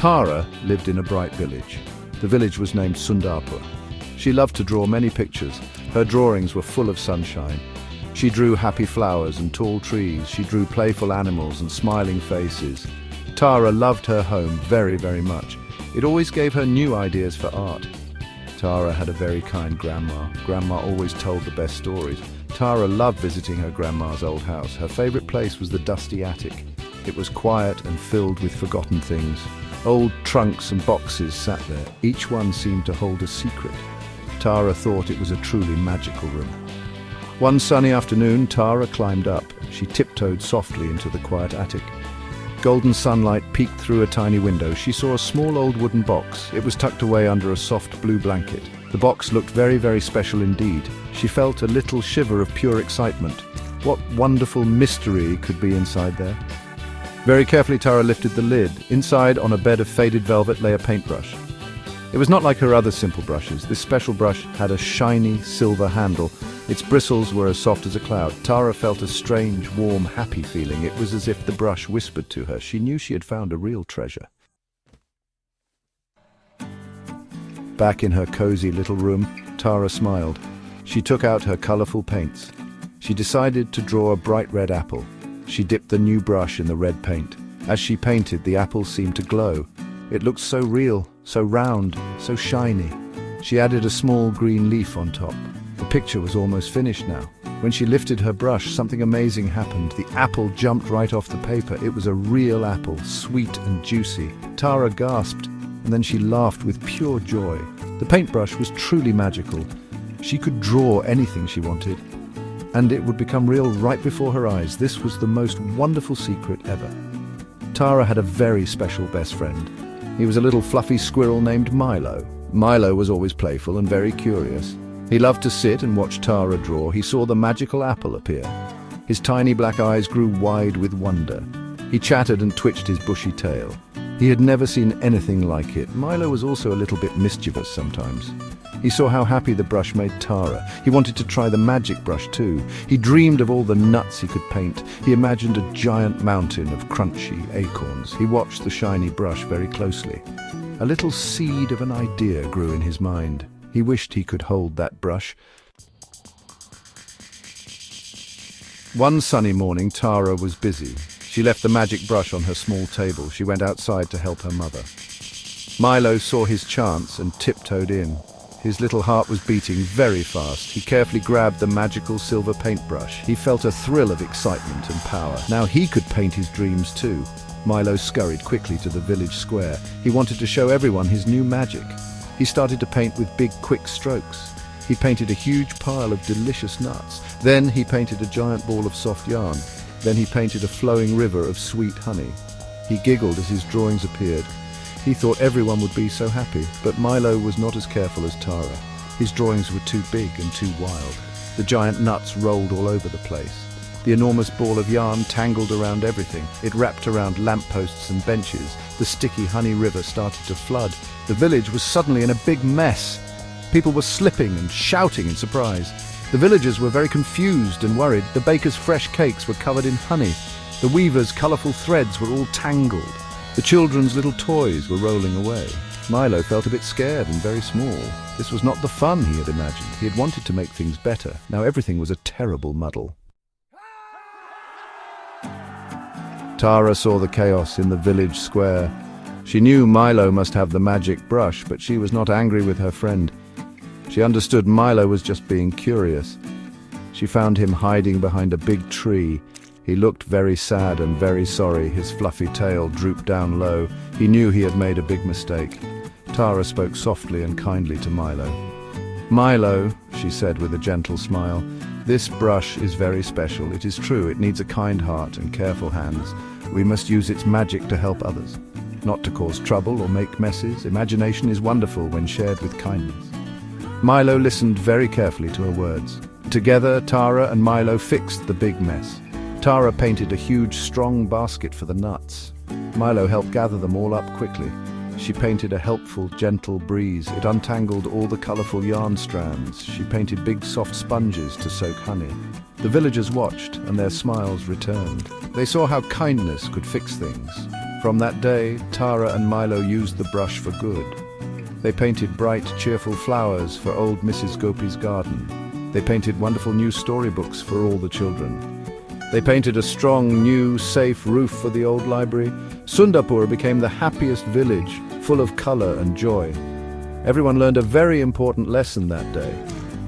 Tara lived in a bright village. The village was named Sundarpur. She loved to draw many pictures. Her drawings were full of sunshine. She drew happy flowers and tall trees. She drew playful animals and smiling faces. Tara loved her home very, very much. It always gave her new ideas for art. Tara had a very kind grandma. Grandma always told the best stories. Tara loved visiting her grandma's old house. Her favorite place was the dusty attic. It was quiet and filled with forgotten things. Old trunks and boxes sat there. Each one seemed to hold a secret. Tara thought it was a truly magical room. One sunny afternoon, Tara climbed up. She tiptoed softly into the quiet attic. Golden sunlight peeked through a tiny window. She saw a small old wooden box. It was tucked away under a soft blue blanket. The box looked very, very special indeed. She felt a little shiver of pure excitement. What wonderful mystery could be inside there? Very carefully, Tara lifted the lid. Inside, on a bed of faded velvet, lay a paintbrush. It was not like her other simple brushes. This special brush had a shiny silver handle. Its bristles were as soft as a cloud. Tara felt a strange, warm, happy feeling. It was as if the brush whispered to her. She knew she had found a real treasure. Back in her cozy little room, Tara smiled. She took out her colorful paints. She decided to draw a bright red apple. She dipped the new brush in the red paint. As she painted, the apple seemed to glow. It looked so real, so round, so shiny. She added a small green leaf on top. The picture was almost finished now. When she lifted her brush, something amazing happened. The apple jumped right off the paper. It was a real apple, sweet and juicy. Tara gasped, and then she laughed with pure joy. The paintbrush was truly magical. She could draw anything she wanted, and it would become real right before her eyes. This was the most wonderful secret ever. Tara had a very special best friend. He was a little fluffy squirrel named Milo. Milo was always playful and very curious. He loved to sit and watch Tara draw. He saw the magical apple appear. His tiny black eyes grew wide with wonder. He chattered and twitched his bushy tail. He had never seen anything like it. Milo was also a little bit mischievous sometimes. He saw how happy the brush made Tara. He wanted to try the magic brush too. He dreamed of all the nuts he could paint. He imagined a giant mountain of crunchy acorns. He watched the shiny brush very closely. A little seed of an idea grew in his mind. He wished he could hold that brush. One sunny morning, Tara was busy. She left the magic brush on her small table. She went outside to help her mother. Milo saw his chance and tiptoed in. His little heart was beating very fast. He carefully grabbed the magical silver paintbrush. He felt a thrill of excitement and power. Now he could paint his dreams too. Milo scurried quickly to the village square. He wanted to show everyone his new magic. He started to paint with big, quick strokes. He painted a huge pile of delicious nuts. Then he painted a giant ball of soft yarn. Then he painted a flowing river of sweet honey. He giggled as his drawings appeared. He thought everyone would be so happy, but Milo was not as careful as Tara. His drawings were too big and too wild. The giant nuts rolled all over the place. The enormous ball of yarn tangled around everything. It wrapped around lampposts and benches. The sticky honey river started to flood. The village was suddenly in a big mess. People were slipping and shouting in surprise. The villagers were very confused and worried. The baker's fresh cakes were covered in honey. The weaver's colourful threads were all tangled. The children's little toys were rolling away. Milo felt a bit scared and very small. This was not the fun he had imagined. He had wanted to make things better. Now everything was a terrible muddle. Tara saw the chaos in the village square. She knew Milo must have the magic brush, but she was not angry with her friend. She understood Milo was just being curious. She found him hiding behind a big tree. He looked very sad and very sorry. His fluffy tail drooped down low. He knew he had made a big mistake. Tara spoke softly and kindly to Milo. "Milo," she said with a gentle smile, "this brush is very special. It is true, it needs a kind heart and careful hands. We must use its magic to help others, not to cause trouble or make messes. Imagination is wonderful when shared with kindness." Milo listened very carefully to her words. Together, Tara and Milo fixed the big mess. Tara painted a huge, strong basket for the nuts. Milo helped gather them all up quickly. She painted a helpful, gentle breeze. It untangled all the colorful yarn strands. She painted big, soft sponges to soak honey. The villagers watched, and their smiles returned. They saw how kindness could fix things. From that day, Tara and Milo used the brush for good. They painted bright, cheerful flowers for old Mrs. Gopi's garden. They painted wonderful new storybooks for all the children. They painted a strong, new, safe roof for the old library. Sundarpur became the happiest village, full of color and joy. Everyone learned a very important lesson that day.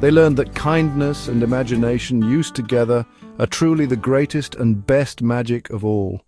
They learned that kindness and imagination used together are truly the greatest and best magic of all.